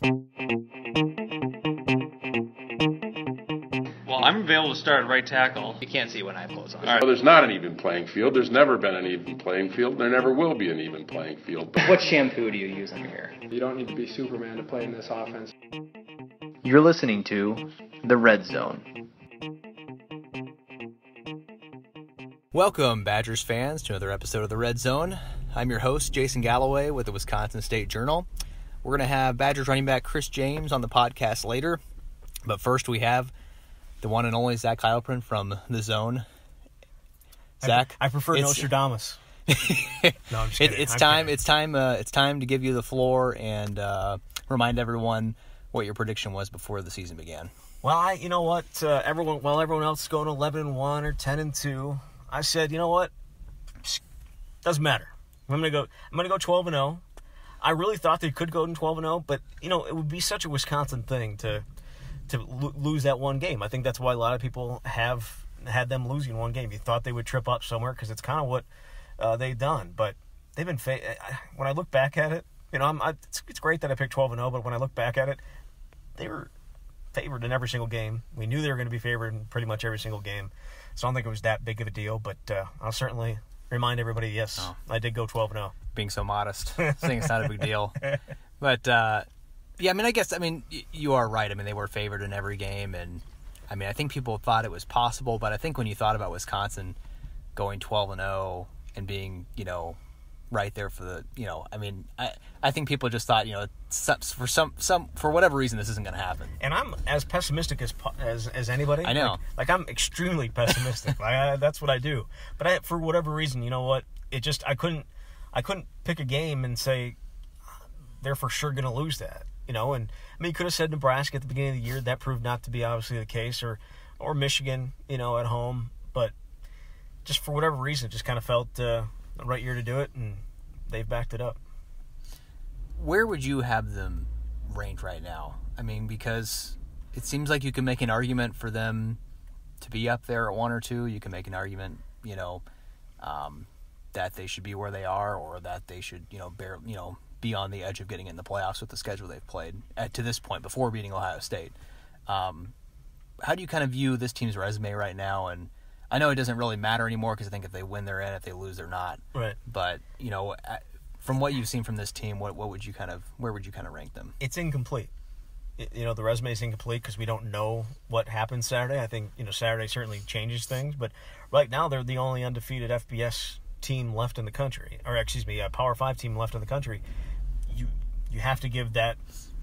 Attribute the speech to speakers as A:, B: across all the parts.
A: Well, I'm available to start at right tackle.
B: You can't see when I have clothes on.
A: All right.
C: Well, there's not an even playing field. There's never been an even playing field. There never will be an even playing field.
B: What shampoo do you use on your hair?
D: You don't need to be Superman to play in this offense.
E: You're listening to The Red Zone.
F: Welcome, Badgers fans, to another episode of The Red Zone. I'm your host, Jason Galloway, with the Wisconsin State Journal. We're going to have Badgers running back Chris James on the podcast later. But first, we have the one and only Zach Heilprin from The Zone. Zach?
G: I prefer Nostradamus. No, I'm just kidding.
F: It's time to give you the floor and remind everyone what your prediction was before the season began.
G: Well, you know what? Everyone else is going 11-1 or 10-2. I said, you know what? Doesn't matter. I'm gonna go 12-0. I really thought they could go 12-0, but you know it would be such a Wisconsin thing to lose that one game. I think that's why a lot of people have had them losing one game. You thought they would trip up somewhere because it's kind of what they've done. But they've been when I look back at it, you know, it's great that I picked 12-0. But when I look back at it, they were favored in every single game. We knew they were going to be favored in pretty much every single game. So I don't think it was that big of a deal. But I'll certainly remind everybody, yes, I did go 12-0.
F: Being so modest, saying it's not a big deal. But, yeah, I mean, you are right. I mean, they were favored in every game. And, I mean, I think people thought it was possible. But I think when you thought about Wisconsin going 12-0 and being, you know, right there for the, you know, I mean, I think people just thought, you know, for whatever reason, this isn't going to happen.
G: And I'm as pessimistic as anybody.
F: I know.
G: Like I'm extremely pessimistic. That's what I do. But for whatever reason, you know what? I couldn't pick a game and say they're for sure going to lose that. You know, and I mean, you could have said Nebraska at the beginning of the year. That proved not to be obviously the case, or Michigan, you know, at home. But just for whatever reason, it just kind of felt the right year to do it, and they've backed it up.
F: Where would you have them ranked right now? I mean, because it seems like you can make an argument for them to be up there at 1 or 2. You can make an argument, you know, that they should be where they are, or that they should, you know, be on the edge of getting in the playoffs with the schedule they've played to this point before beating Ohio State. How do you kind of view this team's resume right now? And I know it doesn't really matter anymore because I think if they win, they're in. If they lose, they're not.
G: Right.
F: But, you know, from what you've seen from this team, where would you kind of rank them?
G: It's incomplete. You know, the resume is incomplete because we don't know what happens Saturday. I think, you know, Saturday certainly changes things. But right now, they're the only undefeated FBS team left in the country. Or, excuse me, a Power 5 team left in the country. You have to give that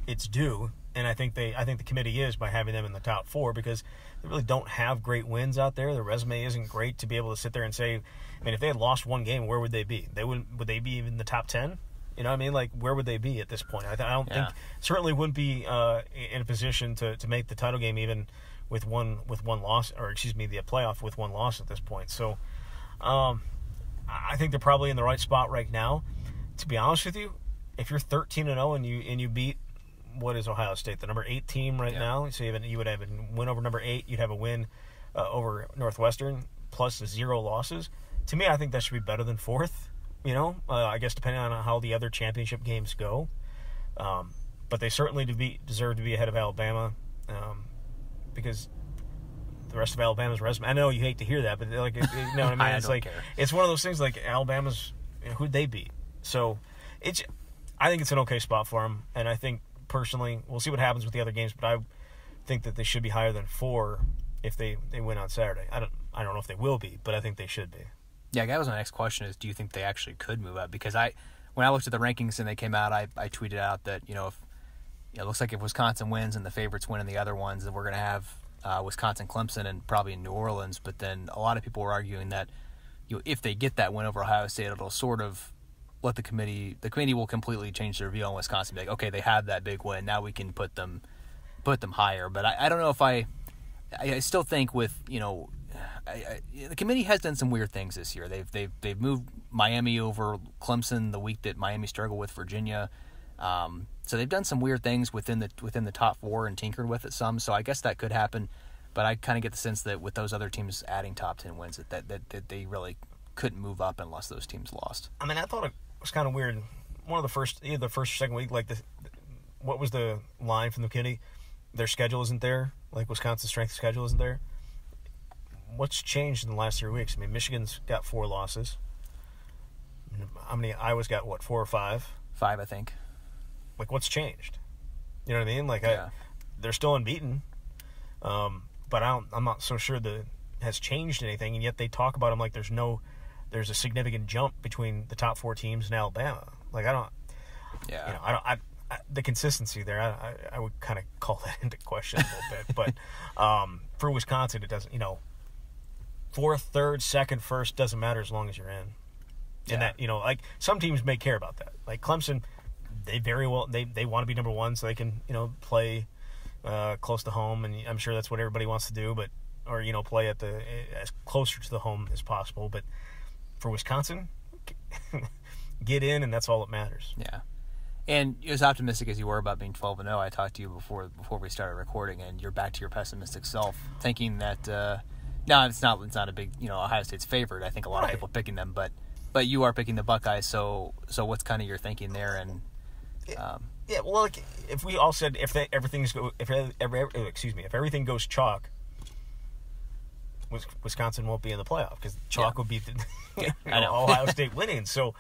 G: its due. And I think the committee is by having them in the top 4 because they really don't have great wins out there. Their resume isn't great to be able to sit there and say, I mean, if they had lost one game, where would they be? Would they be even in the top 10? You know what I mean? Like, where would they be at this point? I don't think certainly wouldn't be in a position to make the title game even with one loss, or excuse me, the playoff with one loss at this point. So I think they're probably in the right spot right now. To be honest with you, if you're 13-0 and you beat, what is Ohio State, the number 8 team right now? So you would have a win over number 8. You'd have a win over Northwestern plus 0 losses. To me, I think that should be better than 4th. You know, I guess depending on how the other championship games go. But they certainly deserve to be ahead of Alabama because the rest of Alabama's resume. I know you hate to hear that, but like, you know what I mean? It's like care. It's one of those things. Like Alabama's, you know, who'd they beat? So I think it's an okay spot for them, and I think. Personally, we'll see what happens with the other games, but I think that they should be higher than 4 if they win on Saturday. I don't know if they will be, but I think they should be.
F: Yeah, that was my next question is, do you think they actually could move up? Because when I looked at the rankings and they came out, I tweeted out that, you know, if it looks like if Wisconsin wins and the favorites win in the other ones, then we're going to have Wisconsin, Clemson, and probably New Orleans. But then a lot of people were arguing that, you know, if they get that win over Ohio State, it'll sort of let the committee will completely change their view on Wisconsin. Be like, okay, they have that big win. Now we can put them higher. But I don't know if I still think with, you know, the committee has done some weird things this year. They've moved Miami over Clemson the week that Miami struggled with Virginia. So they've done some weird things within the top 4 and tinkered with it some. So I guess that could happen. But I kind of get the sense that with those other teams adding top 10 wins, that they really couldn't move up unless those teams lost.
G: I mean, I thought it was kind of weird. One of the first or second week, like what was the line from the committee? Their schedule isn't there. Like Wisconsin's strength of schedule isn't there. What's changed in the last 3 weeks? I mean, Michigan's got 4 losses. How many? Iowa's got, 4 or 5?
F: 5, I think.
G: Like, what's changed? You know what I mean? Like,
F: Yeah.
G: they're still unbeaten. But I'm not so sure that has changed anything, and yet they talk about them like there's a significant jump between the top 4 teams and Alabama. Like,
F: Yeah.
G: The consistency there, I would kind of call that into question a little bit. But for Wisconsin, it doesn't, 4th, 3rd, 2nd, 1st, doesn't matter as long as you're in. And that, like some teams may care about that. Like Clemson, they very well, they want to be number 1 so they can, play close to home. And I'm sure that's what everybody wants to do, or play at as closer to the home as possible. But for Wisconsin, get in, and that's all that matters.
F: Yeah. And as optimistic as you were about being 12-0, I talked to you before we started recording, and you're back to your pessimistic self, thinking that no, it's not a big, Ohio State's favored. I think a lot of people are picking them, but you are picking the Buckeyes. So what's kind of your thinking there? And
G: yeah, well, like, if we all said if everything goes chalk, Wisconsin won't be in the playoff because chalk would be Ohio State winning. So,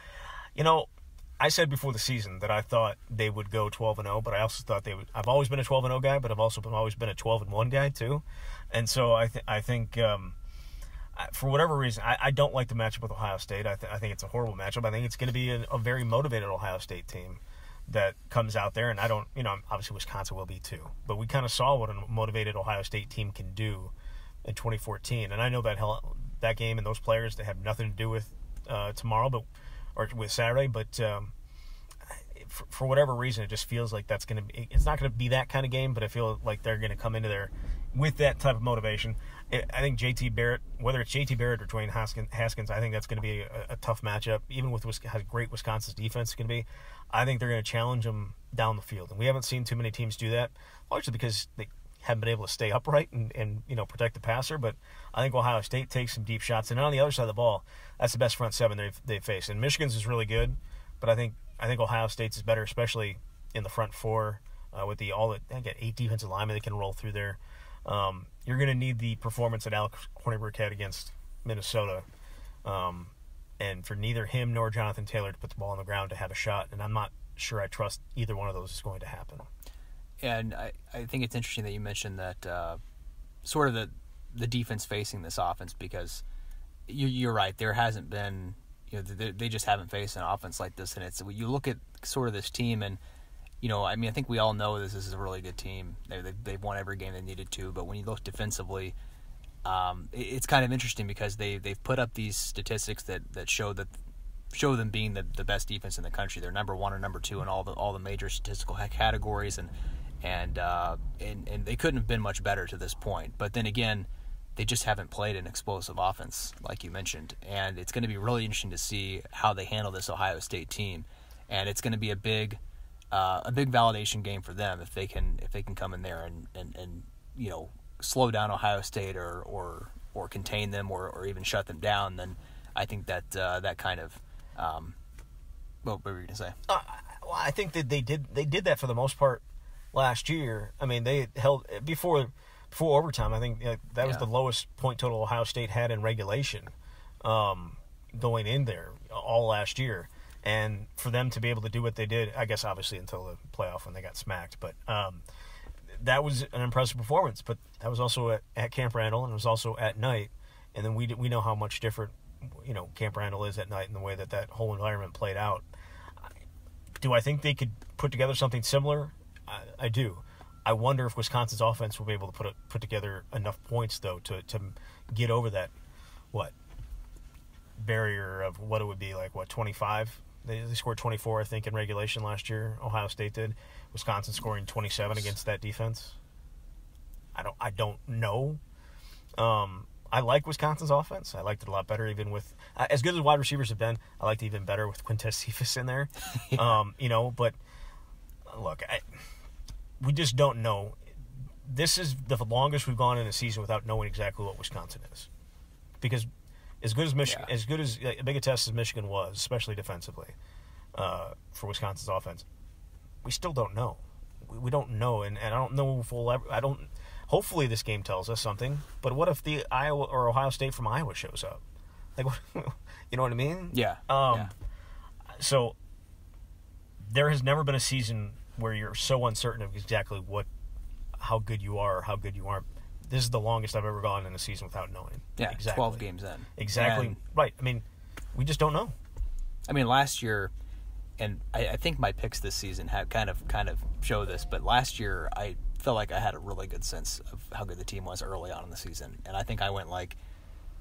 G: I said before the season that I thought they would go 12-0, but I also thought they would. I've always been a 12-0 guy, but I've also always been a 12-1 guy too. And so I think for whatever reason, I don't like the matchup with Ohio State. I think it's a horrible matchup. I think it's going to be a very motivated Ohio State team that comes out there, and I don't, obviously Wisconsin will be too. But we kind of saw what a motivated Ohio State team can do in 2014, and I know that game and those players that have nothing to do with tomorrow, or with Saturday, but for whatever reason, it just feels like it's not going to be that kind of game, but I feel like they're going to come into there with that type of motivation. I think JT Barrett, whether it's JT Barrett or Dwayne Haskins, I think that's going to be a tough matchup, even with how great Wisconsin's defense is going to be. I think they're going to challenge them down the field, and we haven't seen too many teams do that, largely because they haven't been able to stay upright and protect the passer. But I think Ohio State takes some deep shots, and on the other side of the ball, that's the best front seven they've faced. And Michigan's is really good, but I think Ohio State's is better, especially in the front 4 with they got 8 defensive linemen that can roll through there. You're going to need the performance that Alex Hornibrook had against Minnesota, and for neither him nor Jonathan Taylor to put the ball on the ground to have a shot. And I'm not sure I trust either one of those is going to happen.
F: And I think it's interesting that you mentioned that sort of the defense facing this offense, because you're right. There hasn't been, they just haven't faced an offense like this. And you look at sort of this team, and I think we all know this is a really good team. They've won every game they needed to. But when you look defensively, it's kind of interesting because they've put up these statistics that show them being the best defense in the country. They're number 1 or number 2 in all the major statistical categories, and they couldn't have been much better to this point. But then again, they just haven't played an explosive offense like you mentioned, and it's going to be really interesting to see how they handle this Ohio State team. And it's going to be a big validation game for them if they can come in there and slow down Ohio State or contain them or even shut them down. Then I think that kind of what were you going to say?
G: Well, I think that they did that for the most part last year. I mean, they held before overtime. I think that was the lowest point total Ohio State had in regulation going in there all last year. And for them to be able to do what they did, I guess obviously until the playoff when they got smacked, but that was an impressive performance. But that was also at Camp Randall, and it was also at night. And then we know how much different Camp Randall is at night and the way that whole environment played out. Do I think they could put together something similar? I do. I wonder if Wisconsin's offense will be able to put together enough points, though, to get over that barrier of what it would be like, 25? They scored 24, I think, in regulation last year. Ohio State did. Wisconsin scoring 27 against that defense. I don't know. I like Wisconsin's offense. I liked it a lot better, even with as good as wide receivers have been. I liked it even better with Quintez Cephas in there. But look, we just don't know. This is the longest we've gone in a season without knowing exactly what Wisconsin is, because as good as Michigan, as good as big a test as Michigan was, especially defensively, for Wisconsin's offense, we still don't know. we don't know, and I don't know if we'll ever. I don't. Hopefully, this game tells us something. But what if the Iowa or Ohio State from Iowa shows up? Like, what, you know what I mean?
F: Yeah.
G: So there has never been a season where you're so uncertain of exactly how good you are or how good you aren't. This is the longest I've ever gone in a season without knowing.
F: Yeah,
G: exactly.
F: 12 games in.
G: Exactly.
F: And,
G: right. I mean, we just don't know.
F: I mean, last year, and I think my picks this season have kind of show this, but last year I felt like I had a really good sense of how good the team was early on in the season, and I think I went like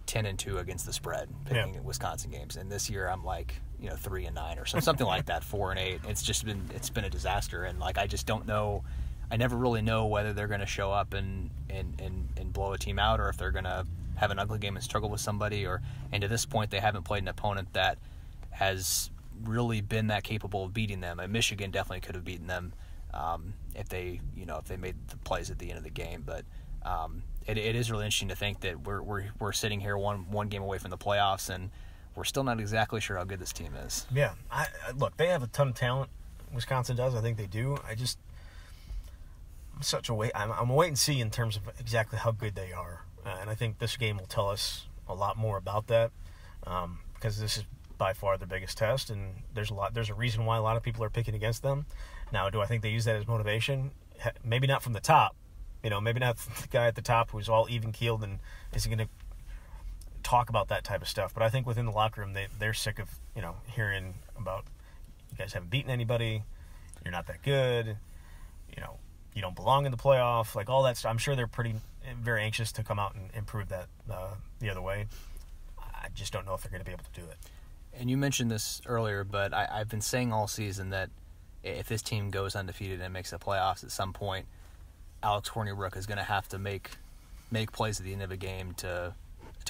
F: 10-2 against the spread picking Wisconsin games, and this year I'm like 3-9 or something like that, 4-8. It's been a disaster, and like I just don't know. I never really know whether they're going to show up and blow a team out, or if they're going to have an ugly game and struggle with somebody. And to this point, they haven't played an opponent that has really been that capable of beating them. And Michigan definitely could have beaten them if they made the plays at the end of the game. But it is really interesting to think that we're sitting here one game away from the playoffs, and we're still not exactly sure how good this team is.
G: Yeah, look, they have a ton of talent. Wisconsin does. I think they do. I'm a wait and see in terms of exactly how good they are, and I think this game will tell us a lot more about that, because this is by far the biggest test, and there's a reason why a lot of people are picking against them. Now, do I think they use that as motivation? Maybe not from the top, maybe not the guy at the top who's all even keeled and isn't going to talk about that type of stuff. But I think within the locker room, they're sick of hearing about, you guys haven't beaten anybody, you're not that good, you don't belong in the playoff, like all that stuff. I'm sure they're very anxious to come out and prove that the other way. I just don't know if they're going to be able to do it.
F: And you mentioned this earlier, but I've been saying all season that if this team goes undefeated and makes the playoffs at some point, Alex Hornibrook is going to have to make plays at the end of a game to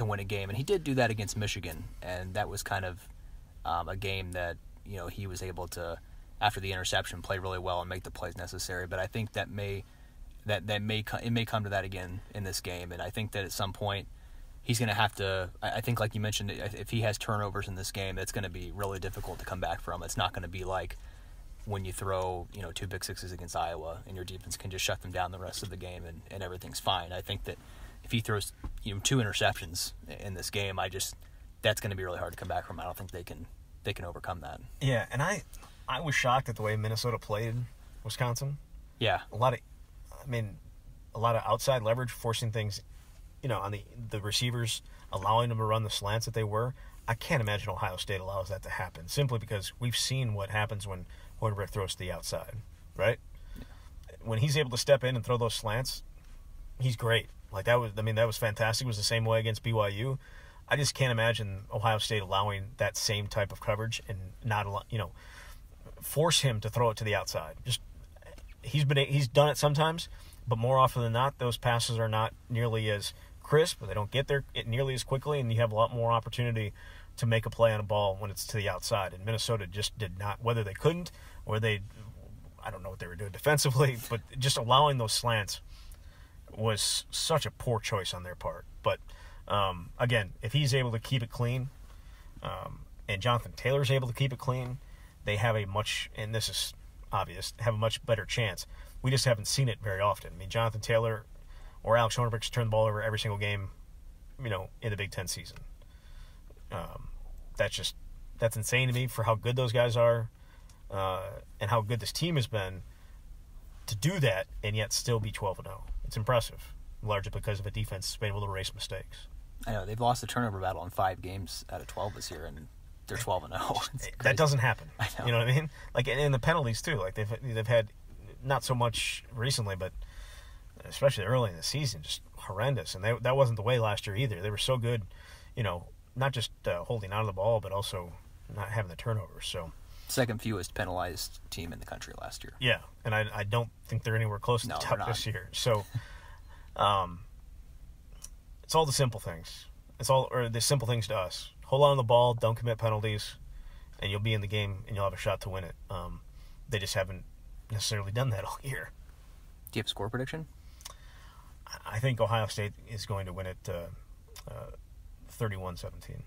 F: win a game. And he did do that against Michigan, and that was kind of a game that he was able to, after the interception, play really well and make the plays necessary. But I think it may come to that again in this game, and I think that at some point he's going to have to. I think, like you mentioned, if he has turnovers in this game, it's going to be really difficult to come back from. It's not going to be like when you throw 2 pick sixes against Iowa and your defense can just shut them down the rest of the game and everything's fine. I think that if he throws 2 interceptions in this game, that's going to be really hard to come back from. I don't think they can overcome that.
G: Yeah, and I was shocked at the way Minnesota played Wisconsin.
F: Yeah.
G: A lot of outside leverage, forcing things, on the receivers, allowing them to run the slants that they were. I can't imagine Ohio State allows that to happen, simply because we've seen what happens when Hornibrook throws to the outside, right? Yeah. When he's able to step in and throw those slants, he's great. Like that was fantastic. It was the same way against BYU. I just can't imagine Ohio State allowing that same type of coverage and not allow, force him to throw it to the outside. Just he's done it sometimes, but more often than not, those passes are not nearly as crisp. They don't get there nearly as quickly, and you have a lot more opportunity to make a play on a ball when it's to the outside. And Minnesota just did not, whether they couldn't or I don't know what they were doing defensively, but just allowing those slants was such a poor choice on their part. But again, if he's able to keep it clean, and Jonathan Taylor's able to keep it clean, they have and this is obvious, have a much better chance. We just haven't seen it very often. I mean, Jonathan Taylor or Alex Hornibrook's turned the ball over every single game, in the Big Ten season. That's insane to me for how good those guys are, and how good this team has been to do that and yet still be 12-0. It's impressive, largely because of a defense that's been able to erase mistakes.
F: I know they've lost the turnover battle in 5 games out of 12 this year, and they're 12-0.
G: That doesn't happen.
F: I know.
G: You know what I mean? Like, and the penalties too. Like they've had not so much recently, but especially early in the season, just horrendous. And that wasn't the way last year either. They were so good, not just holding on to the ball, but also not having the turnovers. So
F: second fewest penalized team in the country last year.
G: Yeah, and I don't think they're anywhere close to the top this year. So, it's all the simple things. Or the simple things to us. Hold on to the ball, don't commit penalties, and you'll be in the game and you'll have a shot to win it. They just haven't necessarily done that all year.
F: Do you have a score prediction?
G: I think Ohio State is going to win it 31-17.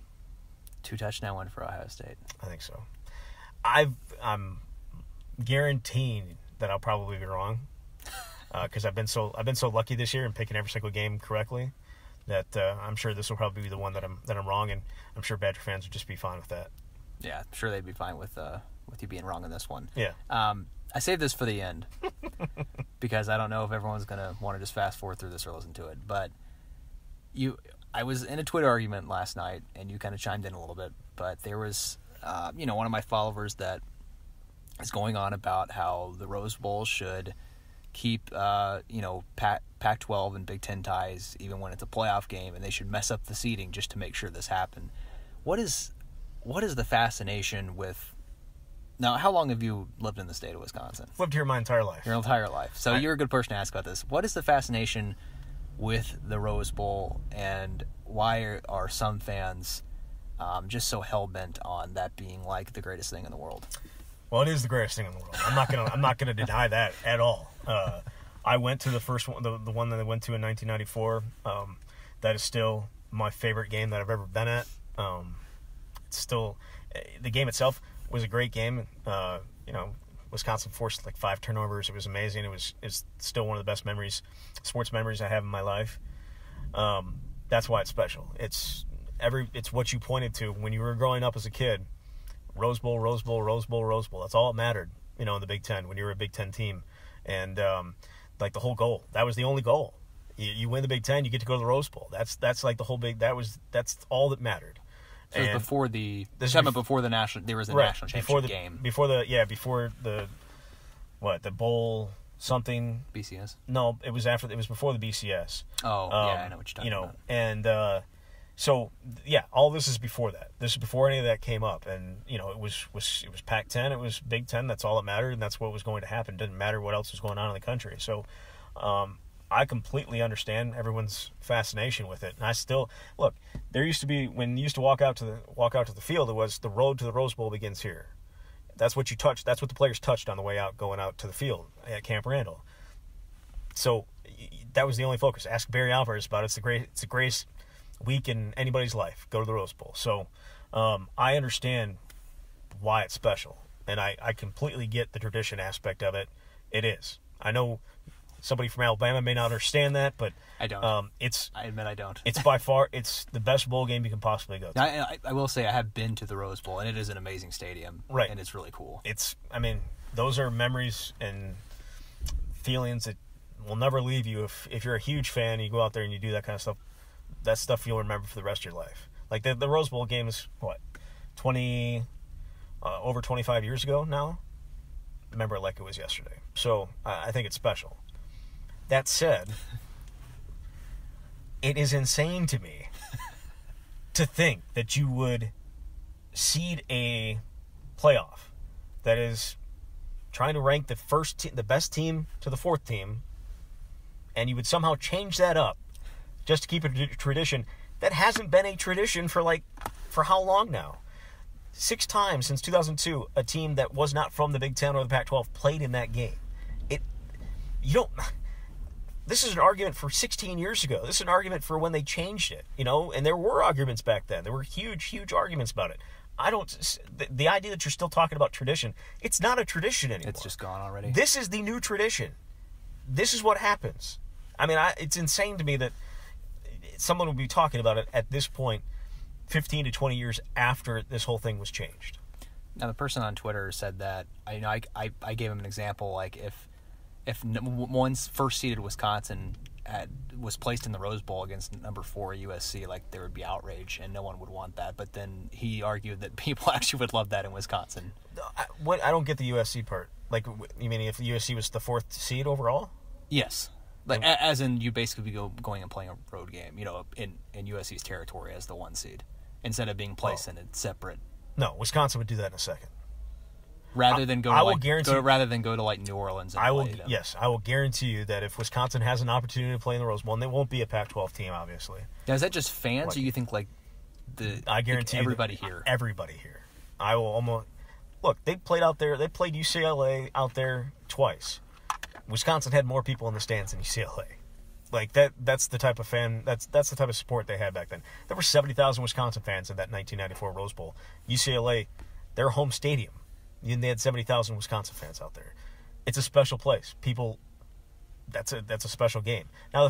F: 2 touchdown win for Ohio State.
G: I think so. I'm guaranteeing that I'll probably be wrong, because I've been so lucky this year in picking every single game correctly that I'm sure this will probably be the one that I'm wrong, and I'm sure Badger fans would just be fine with that.
F: Yeah, I'm sure they'd be fine with you being wrong on this one.
G: Yeah.
F: I saved this for the end because I don't know if everyone's going to want to just fast forward through this or listen to it. But I was in a Twitter argument last night, and you kind of chimed in a little bit. But there was, one of my followers that is going on about how the Rose Bowl should keep, Pac-12 and Big Ten ties even when it's a playoff game, and they should mess up the seeding just to make sure this happened. What is the fascination with? Now, how long have you lived in the state of Wisconsin?
G: Lived here my entire life.
F: Your entire life. So you're a good person to ask about this. What is the fascination with the Rose Bowl, and why are some fans just so hell-bent on that being like the greatest thing in the world?
G: Well, it is the greatest thing in the world. I'm not gonna deny that at all. I went to the first one, the one that I went to in 1994. That is still my favorite game that I've ever been at. It's still the game itself was a great game. Wisconsin forced like 5 turnovers. It was amazing. It's still one of the best sports memories I have in my life. That's why it's special. It's what you pointed to when you were growing up as a kid. Rose Bowl, Rose Bowl, Rose Bowl, Rose Bowl. That's all that mattered, in the Big Ten when you were a Big Ten team. And like the whole goal. That was the only goal. You win the Big Ten, you get to go to the Rose Bowl. That's like the whole that's all that mattered.
F: So it was before the national. There was a national championship game
G: before the bowl something
F: BCS.
G: No, it was after. It was before the BCS.
F: Oh, yeah, I know what you're talking about.
G: And so yeah, all this is before that. This is before any of that came up, and it was Pac-10, it was Big Ten. That's all that mattered, and that's what was going to happen. It didn't matter what else was going on in the country. So. I completely understand everyone's fascination with it, and I still look. There used to be when you used to walk out to the field. It was the road to the Rose Bowl begins here. That's what you touched. That's what the players touched on the way out, going out to the field at Camp Randall. So that was the only focus. Ask Barry Alvarez about it. It's the greatest week in anybody's life. Go to the Rose Bowl. So I understand why it's special, and I completely get the tradition aspect of it. It is. I know. Somebody from Alabama may not understand that, but
F: I don't. I admit I don't.
G: It's by far the best bowl game you can possibly go to.
F: I will say I have been to the Rose Bowl, and it is an amazing stadium,
G: right? And
F: it's really cool.
G: Those are memories and feelings that will never leave you. If you're a huge fan and you go out there and you do that kind of stuff, that's stuff you'll remember for the rest of your life. Like the Rose Bowl game is over 25 years ago now. I remember it like it was yesterday. So I think it's special. That said, it is insane to me to think that you would seed a playoff that is trying to rank the best team to the 4th team, and you would somehow change that up just to keep a tradition that hasn't been a tradition for how long now? 6 times since 2002, a team that was not from the Big Ten or the Pac-12 played in that game. This is an argument for 16 years ago. This is an argument for when they changed it, and there were arguments back then. There were huge, huge arguments about it. The idea that you're still talking about tradition, it's not a tradition anymore.
F: It's just gone already.
G: This is the new tradition. This is what happens. It's insane to me that someone would be talking about it at this point 15 to 20 years after this whole thing was changed.
F: Now, the person on Twitter said that, I gave him an example, like if one's first seeded Wisconsin was placed in the Rose Bowl against number 4 USC, like there would be outrage and no one would want that. But then he argued that people actually would love that in Wisconsin.
G: I don't get the USC part. Like, you mean if USC was the 4th seed overall?
F: Yes. Like, as in you basically going and playing a road game, in USC's territory as the 1 seed instead of being placed in a separate.
G: No, Wisconsin would do that in a second.
F: Rather than go to New Orleans. And
G: I will guarantee you that if Wisconsin has an opportunity to play in the Rose Bowl, and they won't be a Pac-12 team, obviously.
F: Now, is that just fans, or you think
G: I guarantee
F: everybody here?
G: Everybody here. I will almost look. They played out there. They played UCLA out there twice. Wisconsin had more people in the stands than UCLA. Like that. That's the type of fan. That's the type of support they had back then. There were 70,000 Wisconsin fans in that 1994 Rose Bowl. UCLA, their home stadium. They had 70,000 Wisconsin fans out there. it's a special place. People, that's a special game. Now,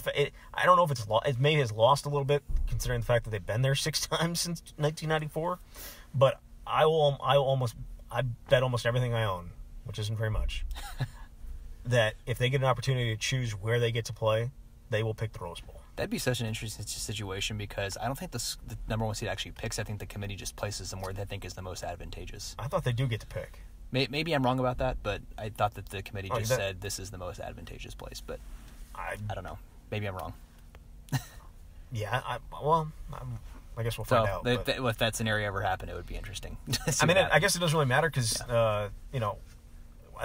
G: I don't know if it may has lost a little bit considering the fact that they've been there 6 times since 1994, but I bet almost everything I own, which isn't very much, that if they get an opportunity to choose where they get to play, they will pick the Rose Bowl.
F: That'd be such an interesting situation because I don't think the number 1 seed actually picks. I think the committee just places them where they think is the most advantageous.
G: I thought they do get to pick.
F: Maybe I'm wrong about that, but I thought that the committee said this is the most advantageous place. But I don't know. Maybe I'm wrong.
G: Yeah, I guess we'll find out.
F: If that scenario ever happened, it would be interesting.
G: I mean, I guess it doesn't really matter because, I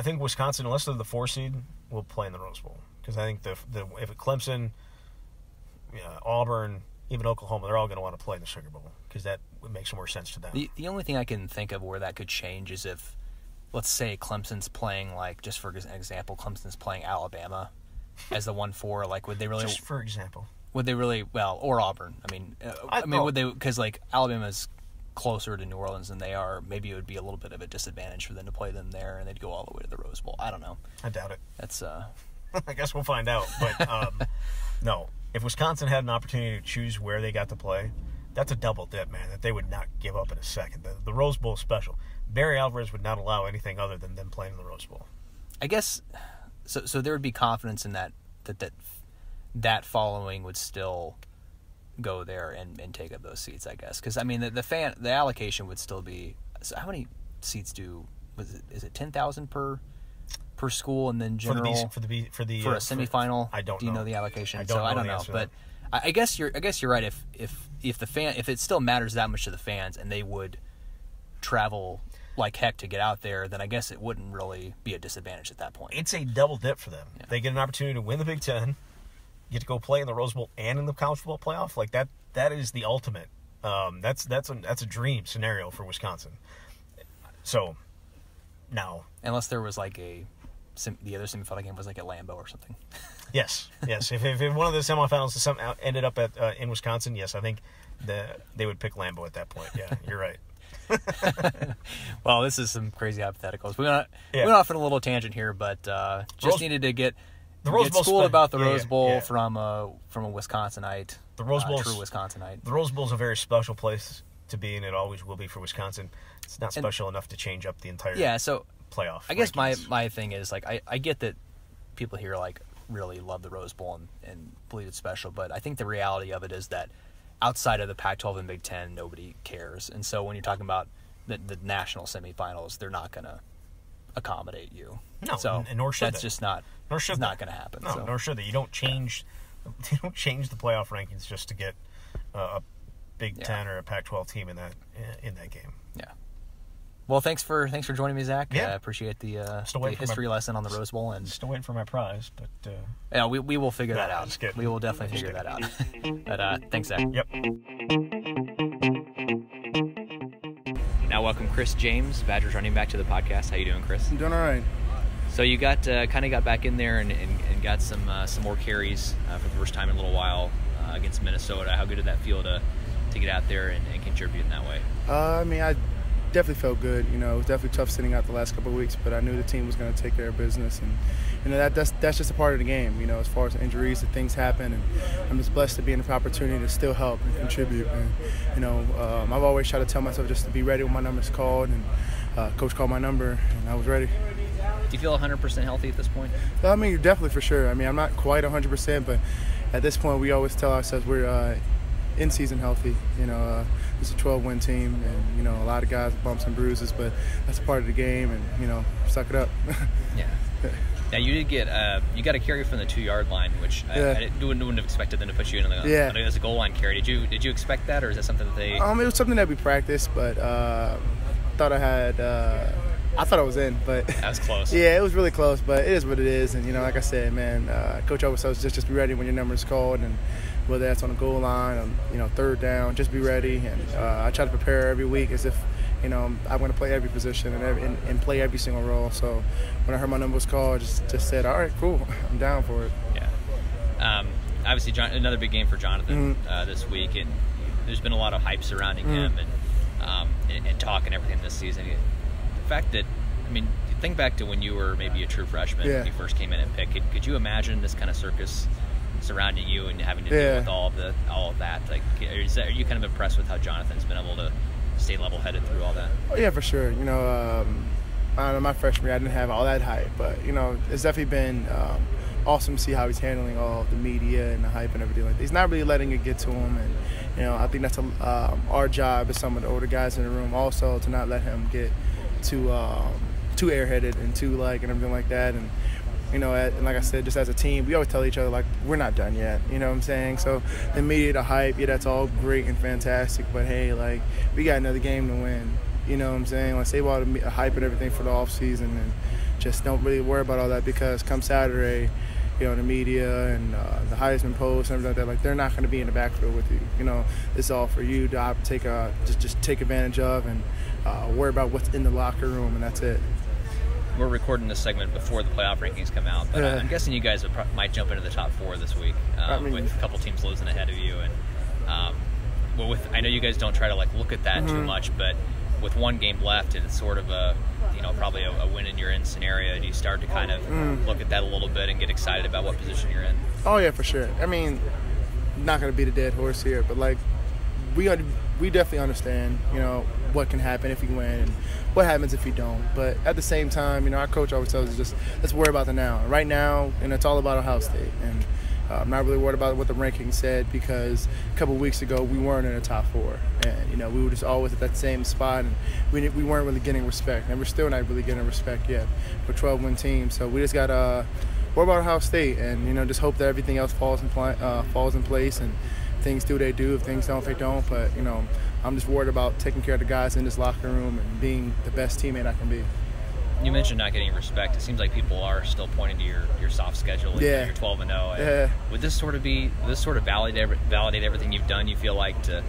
G: think Wisconsin, unless they're the 4 seed, will play in the Rose Bowl. Because I think if Clemson, Auburn, even Oklahoma, they're all going to want to play in the Sugar Bowl because that makes more sense to them.
F: The only thing I can think of where that could change is if, let's say, Clemson's playing, like, just for example, Clemson's playing Alabama as the 1-4. Like, would they really?
G: Just for example.
F: Would they really? Well, or Auburn. Would they? Because like Alabama's closer to New Orleans than they are. Maybe it would be a little bit of a disadvantage for them to play them there, and they'd go all the way to the Rose Bowl. I don't know.
G: I doubt it.
F: That's.
G: I guess we'll find out. But no, if Wisconsin had an opportunity to choose where they got to play, that's a double dip, man. That they would not give up in a second. The Rose Bowl is special. Barry Alvarez would not allow anything other than them playing in the Rose Bowl.
F: I guess. So there would be confidence in that following would still go there and take up those seats, I guess. Because I mean, the allocation would still be. So how many seats is it 10,000 per school, and then general
G: for a
F: semifinal?
G: I don't know.
F: Do you know the allocation?
G: I don't know.
F: But I guess you're right. If it still matters that much to the fans, and they would travel like heck to get out there, then I guess it wouldn't really be a disadvantage at that point.
G: It's a double dip for them.
F: Yeah.
G: They get an opportunity to win the Big Ten, get to go play in the Rose Bowl and in the college football playoff. Like that is the ultimate. That's a dream scenario for Wisconsin. So now,
F: unless there was like the other semifinal game was like at Lambeau or something.
G: Yes. If one of the semifinals somehow ended up in Wisconsin, yes, I think they would pick Lambeau at that point. Yeah, you're right.
F: Well, this is some crazy hypotheticals. We went off on a little tangent here, but needed to get schooled about the Rose Bowl from a Wisconsinite.
G: The Rose Bowl,
F: true Wisconsinite.
G: The Rose Bowl is a very special place to be, and it always will be for Wisconsin. It's not special enough to change up the entire playoff.
F: I guess my thing is like I get that people here like really love the Rose Bowl and believe it's special, but I think the reality of it is that outside of the Pac-12 and Big Ten, nobody cares. And so when you're talking about the national semifinals, they're not going to accommodate you.
G: No,
F: so
G: nor should
F: that's
G: they.
F: just not.
G: Nor should
F: it's
G: they.
F: not going to happen.
G: No,
F: so.
G: Nor should they. You don't change the playoff rankings just to get a Big Ten or a Pac-12 team in that game.
F: Yeah. Well, thanks for joining me, Zach.
G: Yeah.
F: I appreciate the history lesson on the Rose Bowl, and
G: still waiting for my prize, but
F: yeah, we will figure that out.
G: Just kidding.
F: We will definitely figure that out. But thanks, Zach.
G: Yep.
F: Now, welcome Chris James, Badgers running back, to the podcast. How you doing, Chris?
H: I'm doing all right.
F: So you got kind of got back in there and got some more carries for the first time in a little while against Minnesota. How good did that feel to get out there and contribute in that way?
H: I mean, I definitely felt good. It was definitely tough sitting out the last couple of weeks, but I knew the team was going to take care of business, and that's just a part of the game. As far as injuries and things happen, and I'm just blessed to be in the opportunity to still help and contribute. And I've always tried to tell myself just to be ready when my number's called, and coach called my number, and I was ready.
F: Do you feel 100% healthy at this point?
H: I mean, definitely for sure. I mean, I'm not quite 100%, but at this point, we always tell ourselves we're in season healthy. It's a 12-win team, and a lot of guys bumps and bruises, but that's a part of the game, and suck it up.
F: Yeah. Now you did get you got a carry from the 2-yard line, which I wouldn't have expected them to put you in as a goal line carry. Did you expect that, or is that something that they?
H: It was something that we practiced, but I thought I was in, but
F: that was close.
H: Yeah, it was really close, but it is what it is, and like I said, man, Coach always tells us just be ready when your number is called, and whether that's on the goal line, third down, just be ready. And I try to prepare every week as if I'm going to play every position and play every single role. So when I heard my number was called, just said, all right, cool, I'm down for it.
F: Yeah. Obviously, another big game for Jonathan this week, and there's been a lot of hype surrounding him and talk and everything this season. The fact that, think back to when you were maybe a true freshman when you first came in and picked. Could you imagine this kind of circus surrounding you and having to deal with all of that? Like, are you kind of impressed with how Jonathan's been able to stay level-headed through all that?
H: Oh, yeah, for sure. You know, I don't know, my freshman year, I didn't have all that hype, but, you know, it's definitely been awesome to see how he's handling all the media and the hype and everything like that. He's not really letting it get to him, and, you know, I think that's our job as some of the older guys in the room also, to not let him get too airheaded and too and everything like that. And, you know, and like I said, just as a team, we always tell each other, like, we're not done yet, you know what I'm saying? So the media, the hype, yeah, that's all great and fantastic, but hey, like, we got another game to win, you know what I'm saying? Like, save all the hype and everything for the off season, and just don't really worry about all that, because come Saturday, you know, the media and the Heisman post and everything like that, like, they're not going to be in the backfield with you. You know, this is all for you to just take advantage of and worry about what's in the locker room, and that's it.
F: We're recording this segment before the playoff rankings come out, but I'm guessing you guys might jump into the top 4 this week with a couple teams losing ahead of you. And I know you guys don't try to look at that too much, but with one game left and it's sort of probably a win and you're in scenario, do you start to kind of look at that a little bit and get excited about what position you're in?
H: Oh yeah, for sure. I mean, not going to beat a dead horse here, but we definitely understand, you know, what can happen if we win and what happens if we don't. But at the same time, you know, our coach always tells us, just let's worry about the now. Right now, and it's all about Ohio State. And I'm not really worried about what the rankings said, because a couple of weeks ago we weren't in the top 4, and you know, we were just always at that same spot, and we weren't really getting respect, and we're still not really getting respect yet. We're a 12-win team, so we just gotta worry about Ohio State, and you know, just hope that everything else falls in place, and things do what they do. If things don't, they don't. But you know, I'm just worried about taking care of the guys in this locker room and being the best teammate I can be.
F: You mentioned not getting respect. It seems like people are still pointing to your soft schedule. You're 12-0.
H: Yeah.
F: Would this sort of validate everything you've done? You feel like to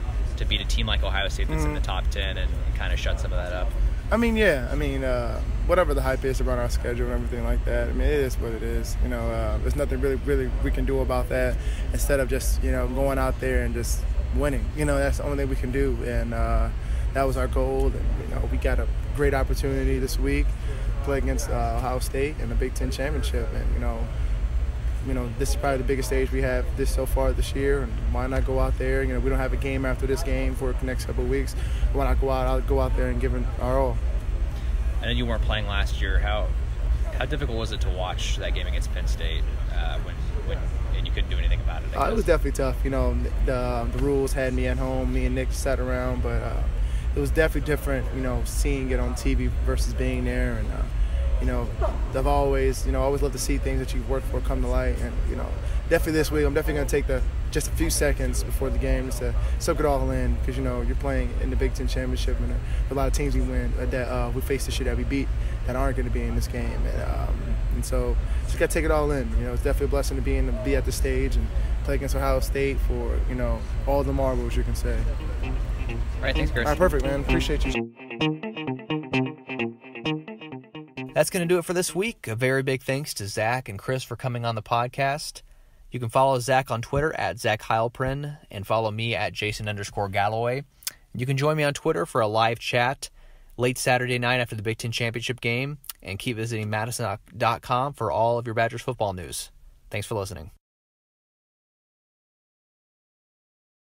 F: beat a team like Ohio State that's in the top 10 and kind of shut some of that up?
H: I mean, yeah. I mean, whatever the hype is around our schedule and everything like that, I mean, it is what it is. You know, there's nothing really we can do about that, instead of just, you know, going out there and just winning. You know, that's the only thing we can do, and that was our goal. And you know, we got a great opportunity this week to play against Ohio State in the Big Ten championship, and you know, this is probably the biggest stage we have so far this year, and why not go out there? You know, we don't have a game after this game for the next couple of weeks. Why not go out? I'll go out there and give it our all.
F: I know you weren't playing last year. How difficult was it to watch that game against Penn State when and you couldn't do anything about it?
H: It was definitely tough. You know, the rules had me at home. Me and Nick sat around, but it was definitely different. You know, seeing it on TV versus being there, and you know, I've always loved to see things that you've worked for come to light. And, you know, definitely this week, I'm definitely going to take just a few seconds before the game just to soak it all in, because, you know, you're playing in the Big Ten Championship, and a lot of teams we face this year that we beat that aren't going to be in this game. And so just got to take it all in. You know, it's definitely a blessing to be at the stage and play against Ohio State for, you know, all the marbles, you can say.
F: All right, thanks, Chris.
H: All right, perfect, man. Appreciate you.
F: That's going to do it for this week. A very big thanks to Zach and Chris for coming on the podcast. You can follow Zach on Twitter at Zach Heilprin and follow me at Jason_Galloway. You can join me on Twitter for a live chat late Saturday night after the Big Ten Championship game, and keep visiting madison.com for all of your Badgers football news. Thanks for listening.